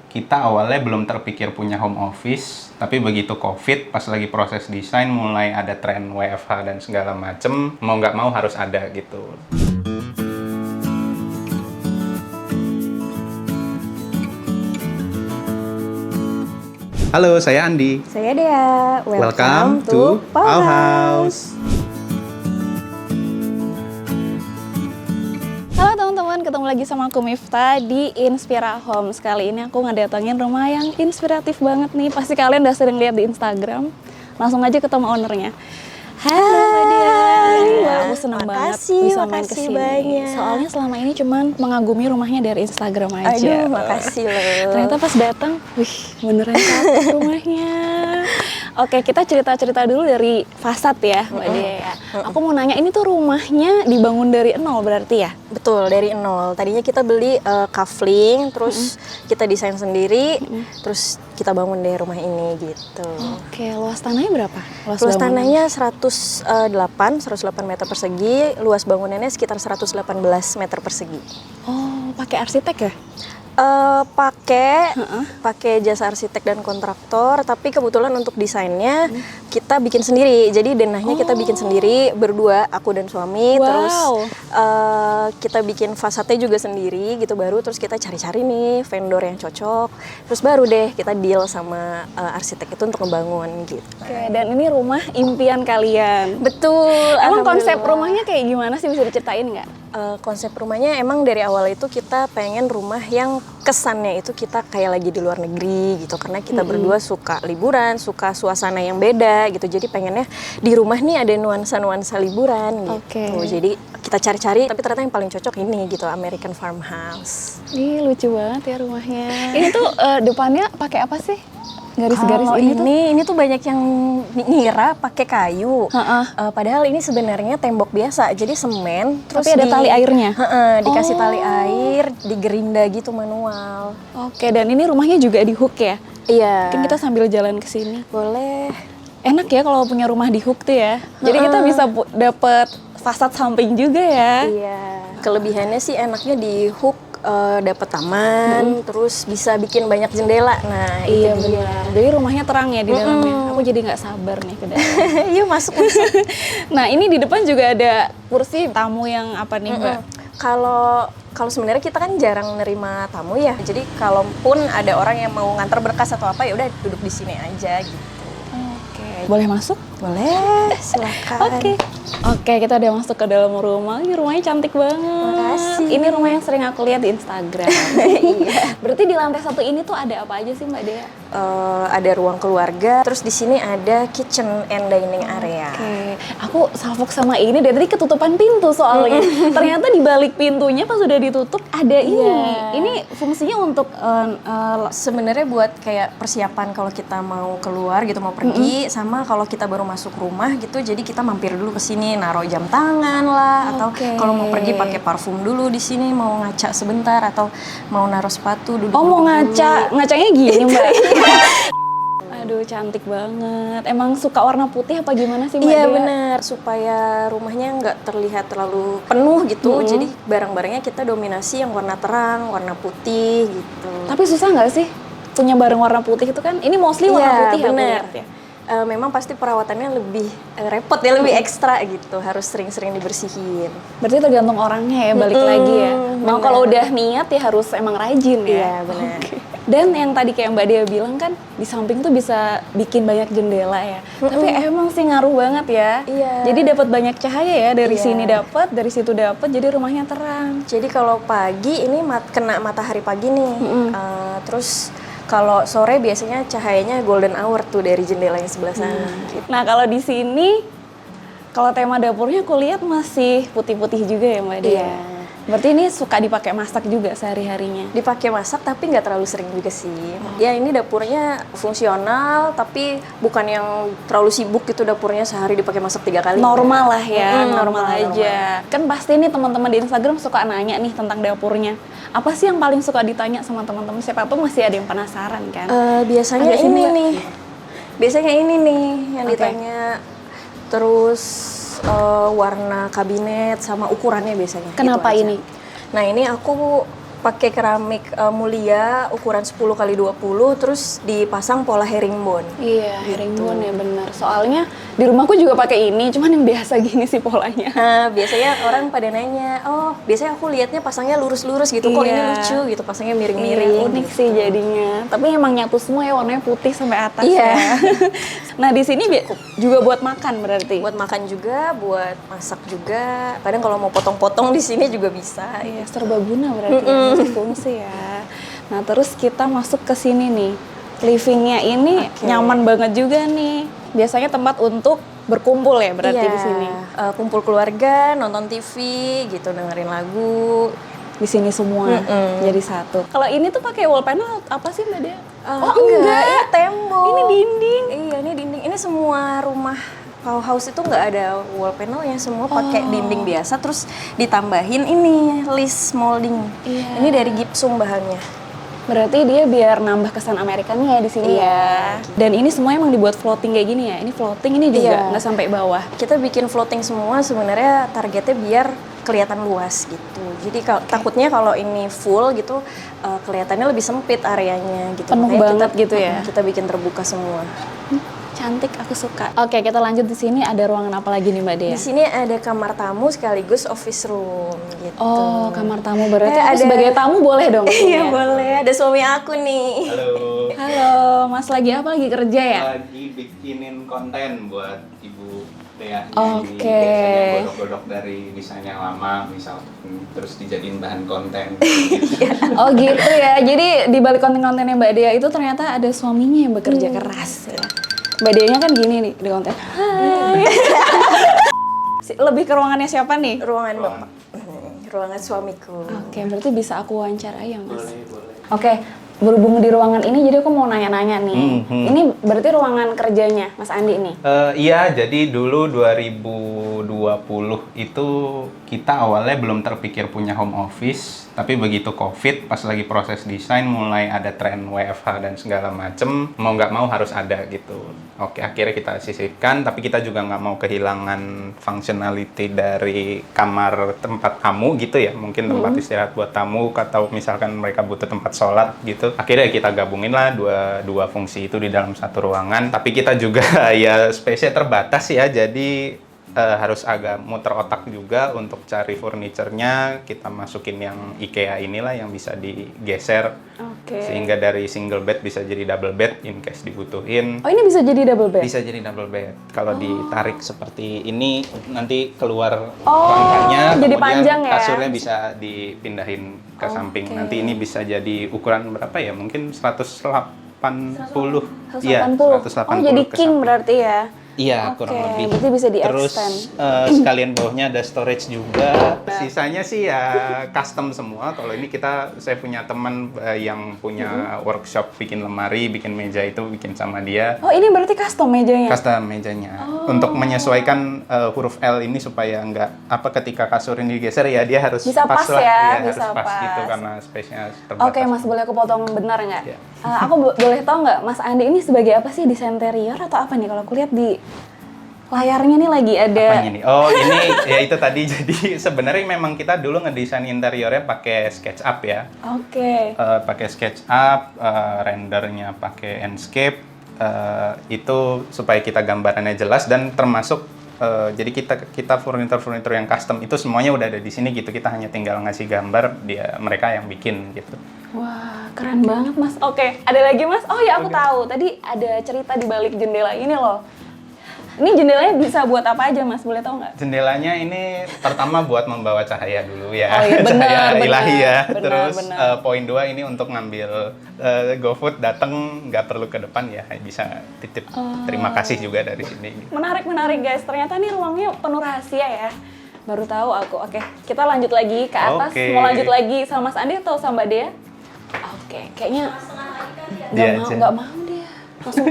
Kita awalnya belum terpikir punya home office, tapi begitu COVID, pas lagi proses desain, mulai ada tren WFH dan segala macem, mau nggak mau harus ada gitu. Halo, saya Andi. Saya Dea. Welcome to Pau House. Halo teman-teman, ketemu lagi sama aku Mifta di Inspira Home. Kali ini aku ngedatengin rumah yang inspiratif banget nih. Pasti kalian udah sering lihat di Instagram. Langsung aja ketemu ownernya. Halo Dea. Wah, aku senang banget bisa main kesini. Banyak. Soalnya selama ini cuman mengagumi rumahnya dari Instagram aja. Aduh, makasih loh. Ternyata pas datang, wih, beneran cakep rumahnya. Oke, kita cerita-cerita dulu dari fasad ya, Mbak Dea ya. Aku mau nanya, ini tuh rumahnya dibangun dari nol berarti ya? Betul, dari nol. Tadinya kita beli kafling, terus kita desain sendiri, terus kita bangun deh rumah ini gitu. Oke, luas tanahnya berapa? Luas tanahnya 108 meter persegi, luas bangunannya sekitar 118 meter persegi. Oh, pakai arsitek ya? Pakai jasa arsitek dan kontraktor, tapi kebetulan untuk desainnya kita bikin sendiri. Jadi denahnya kita bikin sendiri berdua, aku dan suami. Wow. Terus kita bikin fasadnya juga sendiri gitu baru. Terus kita cari-cari nih vendor yang cocok. Terus baru deh kita deal sama arsitek itu untuk ngebangun gitu. Oke, dan ini rumah impian kalian. Betul. Emang konsep alhamdulillah. rumahnya kayak gimana sih, bisa diceritain nggak? Konsep rumahnya emang dari awal itu kita pengen rumah yang kesannya itu kita kayak lagi di luar negeri gitu, karena kita berdua suka liburan, suka suasana yang beda gitu, jadi pengennya di rumah nih ada nuansa-nuansa liburan gitu. Oke. Jadi kita cari-cari, tapi ternyata yang paling cocok ini gitu, American Farmhouse. Ih, lucu banget ya rumahnya. Ini tuh depannya pakai apa sih? Garis-garis Kalau ini tuh? ini tuh banyak yang ngira pakai kayu. Heeh. Padahal ini sebenarnya tembok biasa, jadi semen. Tapi ada tali airnya? Dikasih tali air, digerinda gitu manual. Oke, dan ini rumahnya juga di hook ya? Iya. Mungkin kita sambil jalan ke sini. Boleh. Enak ya kalau punya rumah di hook tuh ya. Jadi kita bisa dapet fasad samping juga ya. Iya. Kelebihannya sih enaknya di hook dapat taman, terus bisa bikin banyak jendela. Nah, Iya itu dia. benar. Jadi rumahnya terang ya di dalamnya. Aku jadi nggak sabar nih ke dalam. Yuk masuk. Nah, ini di depan juga ada kursi tamu yang apa nih, Mbak? Kalau sebenarnya kita kan jarang nerima tamu ya. Jadi kalaupun ada orang yang mau ngantar berkas atau apa, ya udah duduk di sini aja gitu. Oke. Boleh masuk? Boleh, silakan. Oke, kita udah masuk ke dalam rumah. Ini rumahnya cantik banget. Makasih. Ini rumah yang sering aku lihat di Instagram. Iya. Berarti di lantai satu ini tuh ada apa aja sih, Mbak Dea? Ada ruang keluarga, terus di sini ada kitchen and dining area. Oke, aku salfok sama ini dari tadi ketutupan pintu soalnya. Ternyata di balik pintunya pas sudah ditutup ada ini. Iya. Ini fungsinya untuk Sebenarnya buat kayak persiapan kalau kita mau keluar gitu, mau pergi, sama kalau kita baru masuk rumah gitu, jadi kita mampir dulu ke sini, naruh jam tangan lah, atau kalau mau pergi pakai parfum dulu di sini, mau ngaca sebentar, atau mau naruh sepatu duduk. mau ngaca, ngacanya gini Mbak. Aduh, cantik banget. Emang suka warna putih apa gimana sih Mbak Iya Dea? benar, supaya rumahnya nggak terlihat terlalu penuh gitu. Jadi barang-barangnya kita dominasi yang warna terang, warna putih gitu. Tapi susah nggak sih punya barang warna putih itu kan? Ini mostly warna Iya, putih ya, aku bener. lihat ya. Memang pasti perawatannya lebih repot ya, lebih ekstra gitu. Harus sering-sering dibersihin. Berarti tergantung orangnya ya, balik lagi ya. Mau bener. kalau udah niat ya harus emang rajin ya. Iya benar. Oke. Dan yang tadi kayak Mbak Dea bilang kan, di samping tuh bisa bikin banyak jendela ya. Tapi emang sih ngaruh banget ya. Iya. Jadi dapat banyak cahaya ya, dari Iya. sini dapat, dari situ dapat, jadi rumahnya terang. Jadi kalau pagi ini kena matahari pagi nih. Terus kalau sore biasanya cahayanya golden hour tuh dari jendela yang sebelah sana. Gitu. Nah, kalau di sini kalau tema dapurnya aku lihat masih putih-putih juga ya Mbak Dea. Iya. Berarti ini suka dipakai masak juga sehari-harinya. Dipakai masak tapi nggak terlalu sering juga sih. Ya ini dapurnya fungsional tapi bukan yang terlalu sibuk gitu, dapurnya sehari dipakai masak 3 kali. Normal lah ya, normal aja. Kan pasti nih teman-teman di Instagram suka nanya nih tentang dapurnya. Apa sih yang paling suka ditanya sama teman-teman? Siapa tuh masih ada yang penasaran kan? Biasanya Agak sini, ini Mbak. nih. Biasanya ini nih yang Oke. ditanya. Terus warna kabinet sama ukurannya biasanya. Kenapa Itu aja. ini? Nah ini aku pakai keramik mulia ukuran 10x20 terus dipasang pola herringbone. Iya, herringbone ya benar. Soalnya di rumahku juga pakai ini, cuman yang biasa gini sih polanya. Nah, biasanya orang pada nanya, oh biasanya aku lihatnya pasangnya lurus-lurus gitu, kok ini Iya. lucu gitu, pasangnya miring-miring. Iya, unik sih jadinya. Tapi emang nyatu semua ya, warnanya putih sampai atas Iya. ya. Nah di sini juga buat makan berarti. Buat makan juga, buat masak juga. Kadang kalau mau potong-potong di sini juga bisa. Iya, serbaguna berarti ya, multifungsi ya. Nah terus kita masuk ke sini nih. Livingnya ini nyaman banget juga nih. Biasanya tempat untuk berkumpul ya berarti Iya, di sini. kumpul keluarga, nonton TV gitu, dengerin lagu. Di sini semua jadi satu. Kalau ini tuh pakai wall panel apa sih Mbak Dea? Oh enggak, ini tembok. Ini dinding. Iya, ini dinding. Ini semua rumah Bauhaus itu nggak ada wall panelnya, semua pakai dinding biasa, terus ditambahin ini list molding. Iya. Ini dari gipsum bahannya. Berarti dia biar nambah kesan Amerikannya ya di sini Iya. ya. Dan ini semua emang dibuat floating kayak gini ya. Ini floating ini juga Iya. nggak sampai bawah. Kita bikin floating semua sebenarnya targetnya biar kelihatan luas gitu. Jadi takutnya kalau ini full gitu kelihatannya lebih sempit areanya gitu. Penuh Makanya banget gitu ya. Kita bikin terbuka semua. Cantik, aku suka. Oke, kita lanjut di sini ada ruangan apa lagi nih Mbak Dea? Di sini ada kamar tamu sekaligus office room gitu. Oh, kamar tamu berarti aku Ada- sebagai tamu boleh dong? Iya ya? boleh, ada suami aku nih. Halo. Halo, Mas lagi apa? Lagi kerja ya? Lagi bikinin konten buat Ibu Dea. Oke. Biasanya godok-godok dari desain yang lama, misal terus dijadiin bahan konten. Oh gitu ya. Jadi di balik konten-kontennya Mbak Dea itu ternyata ada suaminya yang bekerja keras ya. Mbak Dea-nya kan gini nih di konten. Hai. Lebih ke ruangannya siapa nih? Ruangan bapak. Ruangan suamiku. Oke, berarti bisa aku wawancarai ya, Mas. Boleh. Oke, berhubung di ruangan ini jadi aku mau nanya-nanya nih. Ini berarti ruangan kerjanya Mas Andi nih. Iya, jadi dulu 2020 itu kita awalnya belum terpikir punya home office, tapi begitu COVID, pas lagi proses desain mulai ada tren WFH dan segala macem, mau nggak mau harus ada gitu. Oke, akhirnya kita sisipkan, tapi kita juga nggak mau kehilangan functionality dari kamar tempat tamu gitu ya, mungkin tempat istirahat buat tamu, atau misalkan mereka butuh tempat sholat gitu. Akhirnya kita gabungin lah dua fungsi itu di dalam satu ruangan, tapi kita juga ya space-nya terbatas ya, jadi harus agak muter otak juga untuk cari furniture-nya. Kita masukin yang IKEA inilah yang bisa digeser, Oke. sehingga dari single bed bisa jadi double bed in case dibutuhin. Oh, ini bisa jadi double bed? Bisa jadi double bed. Kalau ditarik seperti ini nanti keluar Oh, rangkanya, jadi kemudian panjang ya? kasurnya bisa dipindahin ke samping. Nanti ini bisa jadi ukuran berapa ya? Mungkin 180. Iya, 180. 180 Oh, jadi ke king samping. berarti ya? Iya, Oke, kurang lebih. berarti bisa Terus di-extend. sekalian bawahnya ada storage juga. Sisanya sih ya custom semua. Kalau ini saya punya teman yang punya workshop bikin lemari, bikin meja itu bikin sama dia. Oh, ini berarti custom mejanya? Custom mejanya. Untuk menyesuaikan huruf L ini supaya ketika kasur ini digeser ya dia harus Bisa pas lah. ya, Iya, bisa harus pas pas. gitu karena space-nya terbatas. Oke, Mas, boleh aku potong benar nggak? Iya. Aku boleh tahu nggak, Mas Andi ini sebagai apa sih? Desain interior atau apa nih? Kalau aku lihat di layarnya nih lagi ada... Apanya nih? Oh, ini ya itu tadi. Jadi sebenarnya memang kita dulu ngedesain interiornya pakai SketchUp ya. Oke. Pakai SketchUp, rendernya pakai Enscape, itu supaya kita gambarannya jelas dan termasuk jadi kita furniture yang custom itu semuanya udah ada di sini gitu. Kita hanya tinggal ngasih gambar, mereka yang bikin gitu. Wah, keren banget, Mas. Oke, ada lagi, Mas? Oh ya, aku tahu. Tadi ada cerita di balik jendela ini loh. Ini jendelanya bisa buat apa aja, Mas? Boleh tahu nggak? Jendelanya ini pertama buat membawa cahaya dulu ya, Oh iya, benar, cahaya benar, ilahi ya. benar, Terus benar. poin 2 ini untuk ngambil GoFood datang nggak perlu ke depan ya, bisa titip. Terima kasih juga dari sini. Menarik guys. Ternyata nih ruangnya penuh rahasia ya. Baru tahu aku. Oke, kita lanjut lagi ke atas. Oke. Mau lanjut lagi sama Mas Andi atau sama Mbak Dea? Oke, kayaknya Dia aja. nggak mau dia. Langsung.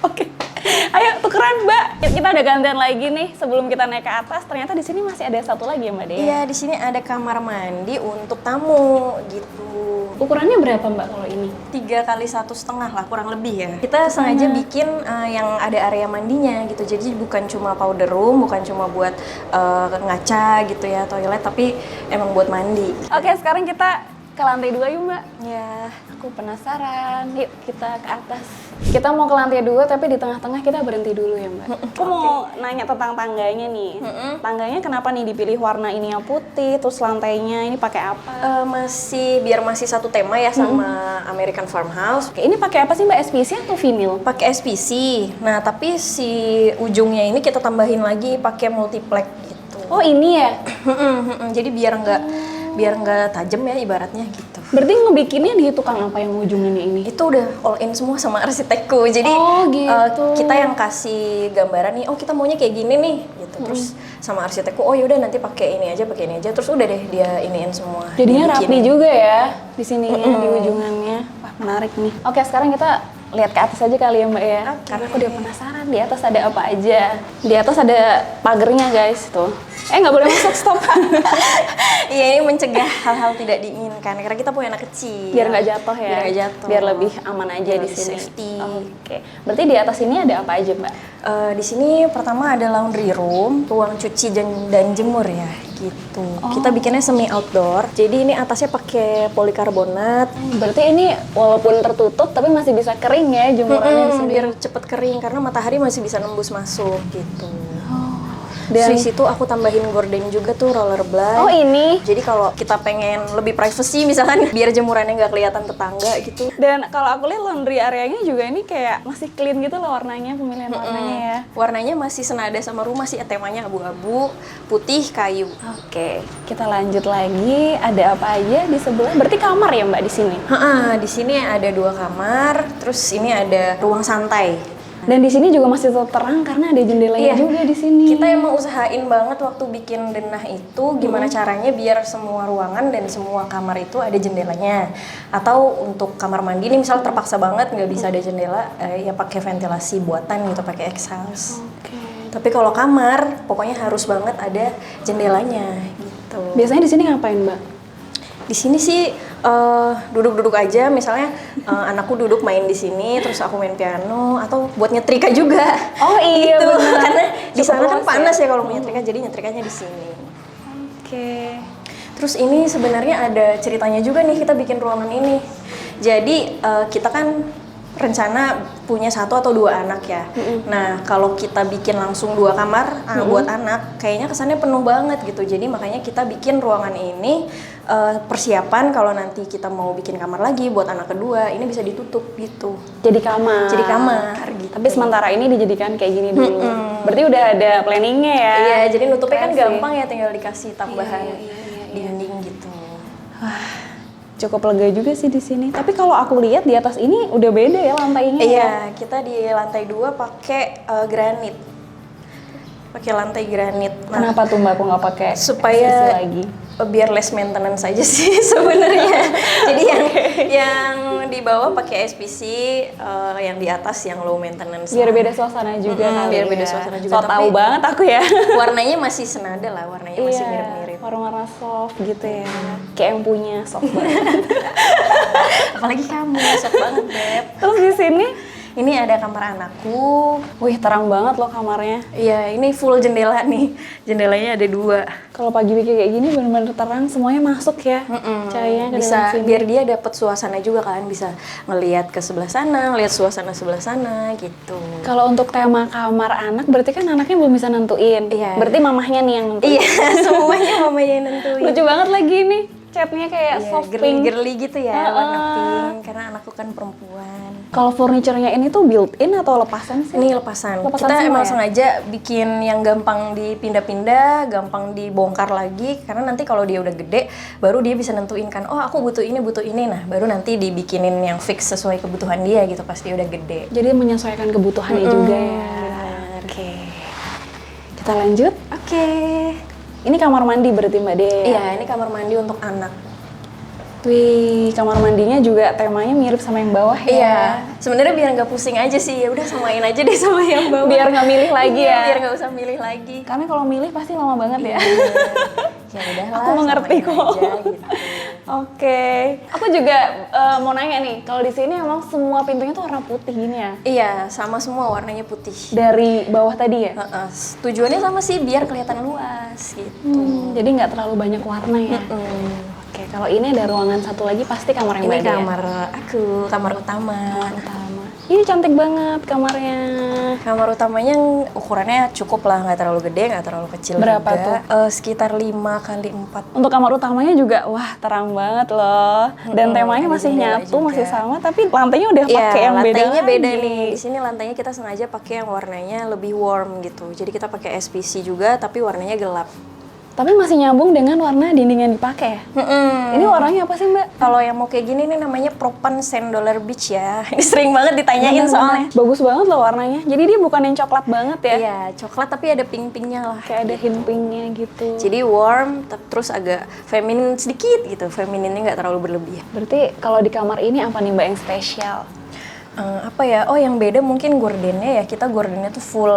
Oke. Ayo tukeran, Mbak. Kita udah gantian lagi nih. Sebelum kita naik ke atas, ternyata di sini masih ada satu lagi ya, Mbak Dea. Iya, di sini ada kamar mandi untuk tamu gitu. Ukurannya berapa Mbak kalau ini? 3 kali 1,5 lah kurang lebih ya. Kita sengaja bikin yang ada area mandinya gitu. Jadi bukan cuma powder room, bukan cuma buat ngaca gitu ya toilet, tapi emang buat mandi. Oke, sekarang kita ke lantai 2 yuk Mbak. Ya. Aku penasaran. Yuk kita ke atas. Kita mau ke lantai 2 tapi di tengah-tengah kita berhenti dulu ya Mbak. Aku mau nanya tentang tangganya nih. Tangganya kenapa nih dipilih warna ini yang putih, terus lantainya ini pakai apa? Biar masih satu tema ya sama American Farmhouse. Oke, ini pakai apa sih Mbak? SPC atau vinyl? Pakai SPC. Nah, tapi si ujungnya ini kita tambahin lagi pakai multiplex gitu. Oh, ini ya? Jadi biar nggak tajam ya ibaratnya gitu. Berarti ngebikinnya di tukang apa yang ujungnya ini? Itu udah all in semua sama arsitekku. Jadi gitu. kita yang kasih gambaran nih, oh kita maunya kayak gini nih gitu. Terus sama arsitekku, oh yaudah nanti pakai ini aja. Terus udah deh dia iniin semua. Jadinya dia rapi bikinin. juga ya di sininya, di ujungannya. Wah, menarik nih. Oke, sekarang kita lihat ke atas aja kali ya Mbak ya. Karena aku udah penasaran di atas ada apa aja. Di atas ada pagernya guys tuh. Nggak boleh masuk, stop. Iya, ini mencegah hal-hal tidak diinginkan karena kita punya anak kecil. Biar nggak jatuh ya. Biar nggak jatuh. Biar lebih aman aja Biar di lebih sini. safety. Oke. Berarti di atas ini ada apa aja Mbak? Di sini pertama ada laundry room, ruang cuci dan jemur ya gitu. Kita bikinnya semi outdoor. Jadi ini atasnya pakai polikarbonat. Berarti ini walaupun tertutup tapi masih bisa kering ya jemurannya di sini. Biar cepet kering karena matahari masih bisa nembus masuk gitu. Dan di situ aku tambahin gorden juga tuh rollerblade. oh ini. Jadi kalau kita pengen lebih privacy misalkan biar jemurannya nggak kelihatan tetangga gitu. Dan kalau aku lihat laundry areanya juga ini kayak masih clean gitu loh warnanya, pemilihan warnanya ya. Warnanya masih senada sama rumah sih, temanya abu-abu, putih, kayu. Oke, kita lanjut lagi. Ada apa aja di sebelah? Berarti kamar ya Mbak di sini? Di sini ada 2 kamar, terus ini ada ruang santai. Dan di sini juga masih tetap terang karena ada jendelanya juga di sini. Kita emang usahain banget waktu bikin denah itu gimana caranya biar semua ruangan dan semua kamar itu ada jendelanya. Atau untuk kamar mandi ini misal terpaksa banget nggak bisa ada jendela, ya pakai ventilasi buatan gitu, pakai exhaust. Tapi kalau kamar pokoknya harus banget ada jendelanya gitu. Biasanya di sini ngapain Mbak? Di sini sih duduk-duduk aja, misalnya anakku duduk main di sini, terus aku main piano, atau buat nyetrika juga. Oh iya gitu. benar. Karena di sana kan luas panas ya kalau mau nyetrika, jadi nyetrikanya di sini. Oke. Terus ini sebenarnya ada ceritanya juga nih kita bikin ruangan ini. Jadi kita kan rencana punya 1 atau 2 anak ya. Nah kalau kita bikin langsung 2 kamar buat anak, kayaknya kesannya penuh banget gitu. Jadi makanya kita bikin ruangan ini persiapan kalau nanti kita mau bikin kamar lagi buat anak kedua, ini bisa ditutup gitu. Jadi kamar. Jadi kamar gitu. Tapi sementara ini dijadikan kayak gini dulu. Berarti udah ada planningnya ya? Iya, jadi nutupnya kan Keren sih. gampang ya, tinggal dikasih tambahan dinding gitu. Cukup lega juga sih di sini. Tapi kalau aku lihat di atas ini udah beda ya lantainya. Iya, kita di lantai 2 pakai granit. Pakai lantai granit. Nah, Kenapa tuh Mbak aku nggak pakai supaya SPC lagi? biar less maintenance aja sih sebenarnya. Jadi yang di bawah pakai SPC, yang di atas yang low maintenance. Biar beda suasana juga kali biar beda ya. suasana juga. So tahu banget aku ya. Warnanya masih senada lah, warnanya masih Iya, mirip-mirip. warna-warna soft gitu ya. Kayak yang punya soft banget. Apalagi kamu, soft banget, Beb. Terus di sini, Ini ada kamar anakku. wih terang banget loh kamarnya. Iya, ini full jendela nih. Jendelanya ada 2. Kalau pagi bikin kayak gini bener-bener terang, semuanya masuk ya. Cahayanya ke Bisa dalam sini. biar dia dapat suasana juga kan, bisa ngelihat ke sebelah sana, ngelihat suasana sebelah sana gitu. Kalau untuk tema kamar anak, berarti kan anaknya belum bisa nentuin. Iya. Berarti mamahnya nih yang nentuin. Iya, semuanya mama yang nentuin. Lucu banget lagi nih, catnya kayak Iya, soft pink. girly gitu ya, warna pink karena anakku kan perempuan. Kalau furniture-nya ini tuh built-in atau lepasan sih? Ini lepasan. Lepasan Kita semua emang ya? sengaja bikin yang gampang dipindah-pindah, gampang dibongkar lagi karena nanti kalau dia udah gede baru dia bisa nentuin kan, oh aku butuh ini. Nah, baru nanti dibikinin yang fix sesuai kebutuhan dia gitu pas dia udah gede. Jadi menyesuaikan kebutuhannya juga ya. benar. Oke. Kita lanjut. Oke. Ini kamar mandi berarti Mbak Dea. Iya, ini kamar mandi untuk anak. Wih, kamar mandinya juga temanya mirip sama yang bawah ya. Iya. Sebenarnya biar nggak pusing aja sih, ya udah samain aja deh sama yang bawah. Biar nggak milih lagi Iya, ya. biar nggak usah milih lagi. Karena kalau milih pasti lama banget ya. Ya udahlah. Aku mengerti samain kok. aja, gitu. Oke. Aku juga mau nanya nih, kalau di sini emang semua pintunya tuh warna putih gini ya? Iya, sama semua warnanya putih. Dari bawah tadi ya? Tujuannya sama sih biar kelihatan luas gitu. Jadi nggak terlalu banyak warna ya? Oke, kalau ini ada ruangan satu lagi pasti kamar yang Ini Mbak Dea. kamar aku, kamar utama. Kamar utama. Ini cantik banget kamarnya. Kamar utamanya ukurannya cukup lah, nggak terlalu gede, nggak terlalu kecil. Berapa juga. tuh? Sekitar 5x4. Untuk kamar utamanya juga, wah terang banget loh. Dan temanya ada masih jendela nyatu, juga. masih sama, tapi lantainya udah pakai yang beda lantainya beda lagi. nih. Di sini lantainya kita sengaja pakai yang warnanya lebih warm gitu. Jadi kita pakai SPC juga, tapi warnanya gelap. Tapi masih nyambung dengan warna dinding yang dipakai ya? Ini warnanya apa sih Mbak? Kalau yang mau kayak gini nih namanya Propan Sand Dollar Beach ya. Ini sering banget ditanyain soalnya. Bagus banget loh warnanya. Jadi dia bukan yang coklat banget ya? Iya, coklat tapi ada pink-pinknya lah. Kayak ada hint pinknya gitu. Jadi warm, terus agak feminin sedikit gitu. Femininnya nggak terlalu berlebihan. Berarti kalau di kamar ini apa nih Mbak yang spesial? Apa ya? Oh, yang beda mungkin gordennya ya. Kita gordennya tuh full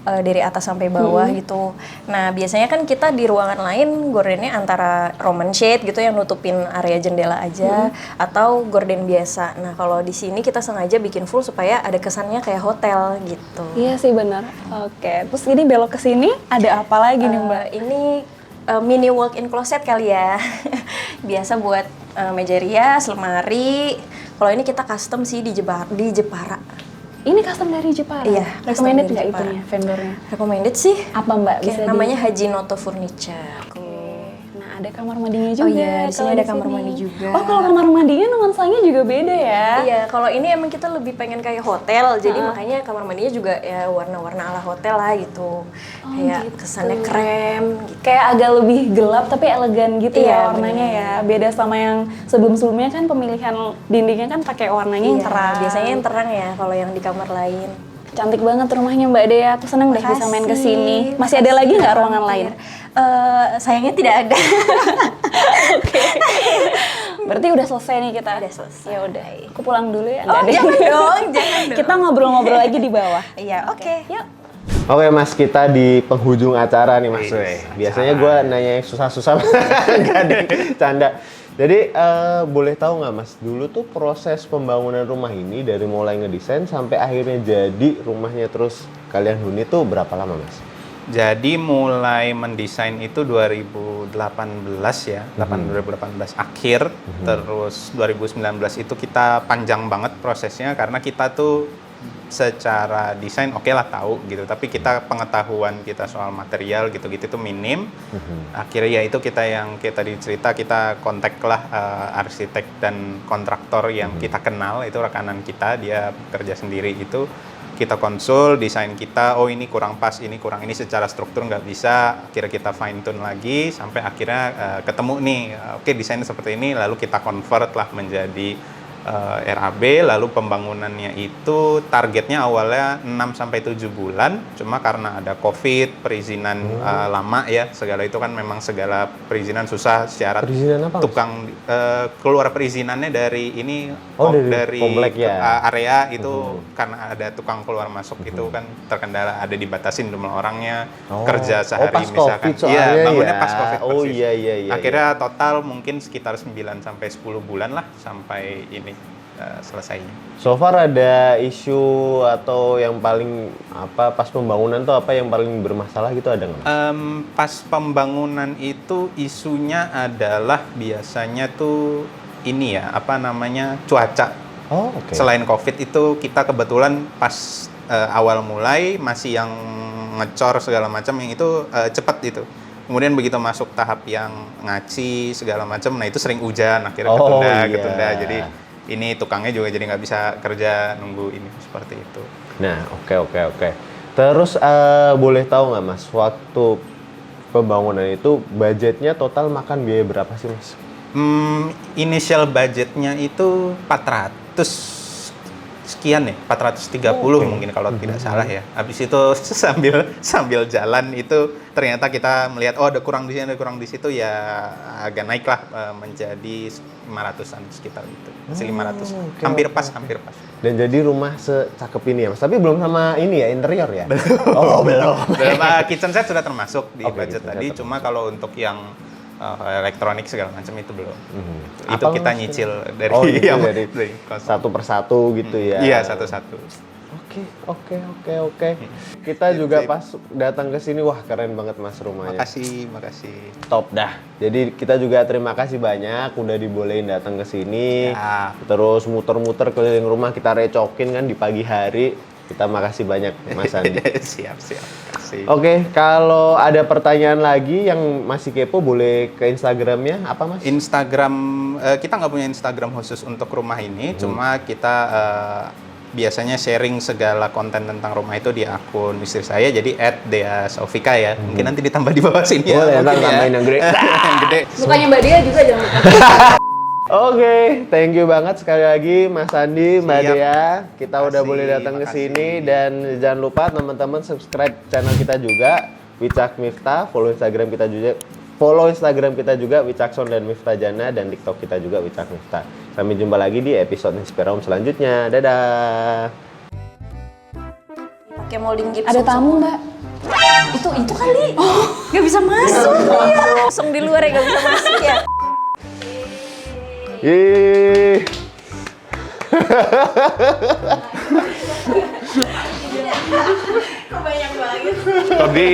dari atas sampai bawah gitu. Nah, biasanya kan kita di ruangan lain gordennya antara Roman shade gitu yang nutupin area jendela aja atau gorden biasa. Nah, kalau di sini kita sengaja bikin full supaya ada kesannya kayak hotel gitu. Iya sih benar. Oke, terus ini belok ke sini ada apa lagi nih Mbak? Ini mini walk-in closet kali ya. Biasa buat meja rias, lemari. Kalau ini kita custom sih di Jepara. Ini custom dari Jepara? Iya, custom Recommended dari nggak Jepara. itunya, vendornya? Recommended sih. Apa Mbak? Oke, Bisa namanya Hajinoto Furniture. Nah, ada kamar mandinya juga. iya, di sini kalau ada di kamar sini. mandi juga. Oh, kalau kamar mandinya nuansanya juga beda ya? Iya, kalau ini emang kita lebih pengen kayak hotel, jadi makanya kamar mandinya juga ya warna-warna ala hotel lah gitu. Kayak gitu. kesannya krem gitu. Kayak agak lebih gelap tapi elegan gitu Iya, ya warnanya ya. Beda sama yang sebelum-sebelumnya kan pemilihan dindingnya kan pakai warnanya yang Iya, terang. biasanya yang terang ya kalau yang di kamar lain. Cantik banget rumahnya Mbak Dea. Aku seneng deh bisa main ke sini. Masih ada lagi nggak ruangan lain? Sayangnya tidak ada. Berarti udah selesai nih kita. Udah selesai. Ya udah. Aku pulang dulu ya. Oh, Nggak deh. jangan dong, jangan dong. Kita ngobrol-ngobrol lagi di bawah. Iya, oke. Yuk. Oke Mas, kita di penghujung acara nih Mas. Biasanya gue nanya yang susah-susah, nggak ada canda. Jadi boleh tahu nggak Mas, dulu tuh proses pembangunan rumah ini dari mulai ngedesain sampai akhirnya jadi rumahnya terus kalian huni tuh berapa lama Mas? Jadi mulai mendesain itu 2018 ya, 2018 akhir, terus 2019 itu kita panjang banget prosesnya karena kita tuh secara desain oke lah tahu gitu, tapi kita pengetahuan kita soal material gitu-gitu tuh minim. Akhirnya ya itu kita dicerita kita kontak lah arsitek dan kontraktor yang kita kenal, itu rekanan kita, dia bekerja sendiri itu. Kita konsul desain kita, oh ini kurang pas, ini kurang ini secara struktur nggak bisa, akhirnya kita fine tune lagi sampai akhirnya ketemu nih, oke desainnya seperti ini, lalu kita convert lah menjadi RAB, lalu pembangunannya itu targetnya awalnya 6-7 bulan, cuma karena ada COVID, perizinan lama ya, segala itu kan memang segala perizinan susah, syarat Perizinan apa, Mas? tukang keluar perizinannya dari ini dari komplek ya? area itu karena ada tukang keluar masuk itu kan terkendala, ada dibatasin jumlah orangnya, kerja sehari pas misalkan. COVID soalnya bangunnya ya. pas COVID Oh persis. iya. Akhirnya total mungkin sekitar 9-10 bulan lah sampai ini selesainya. So far ada isu atau yang paling apa pas pembangunan tuh apa yang paling bermasalah gitu ada nggak Mas? Pas pembangunan itu isunya adalah biasanya tuh ini ya, apa namanya, cuaca. Oh oke. Selain COVID itu kita kebetulan pas awal mulai masih yang ngecor segala macam yang itu cepat itu. Kemudian begitu masuk tahap yang ngaci segala macam, nah itu sering hujan, akhirnya ketunda. Jadi ini tukangnya juga jadi nggak bisa kerja nunggu ini seperti itu. Nah oke. Terus boleh tahu nggak Mas, waktu pembangunan itu budgetnya total makan biaya berapa sih Mas? Initial budgetnya itu 400 sekian ya, 430 mungkin kalau tidak salah ya. Habis itu sambil jalan itu ternyata kita melihat oh ada kurang di sini, ada kurang di situ, ya agak naik lah menjadi 500-an sekitar itu. Masih 500. Hampir pas. Dan jadi rumah secakep ini ya Mas. Tapi belum sama ini ya interior ya? Oh belum. Kitchen set sudah termasuk di Oke, budget kitchen tadi, set cuma kalau untuk yang elektronik segala macam itu belum. Itu Apa kita Mas? nyicil dari Oh, gitu, yang dari kos. satu persatu gitu ya. Iya, satu-satu. Oke. Kita juga pas datang ke sini, wah keren banget Mas rumahnya. Makasih. Top dah. Jadi kita juga terima kasih banyak udah dibolehin datang ke sini. Ya. Terus muter-muter keliling rumah kita recokin kan di pagi hari. Kita makasih banyak Mas Andi. Siap. Makasih. Oke, kalau ada pertanyaan lagi yang masih kepo boleh ke Instagramnya apa Mas? Instagram, kita nggak punya Instagram khusus untuk rumah ini, cuma kita biasanya sharing segala konten tentang rumah itu di akun istri saya, jadi @deasofika ya. Mungkin nanti ditambah di bawah sini ya. Boleh, ntar mungkin tambahin yang gede. Yang gede. Mukanya Mbak Dia juga jangan lupa. Oke, thank you banget sekali lagi Mas Andi, Mbak Siap. Dea. Kita udah Makasih, boleh datang ke makasih. sini dan jangan lupa teman-teman subscribe channel kita juga Wicak Miftah, follow Instagram kita juga Wicakson dan Miftah Jana, dan TikTok kita juga Wicak Miftah. Sampai jumpa lagi di episode Inspira Home selanjutnya. Dadah. Pakai molding gipsum. Ada tamu, Mbak. Itu kali. Nggak bisa masuk. Iya. Langsung di luar ya nggak bisa masuk ya. Yeay. Tapi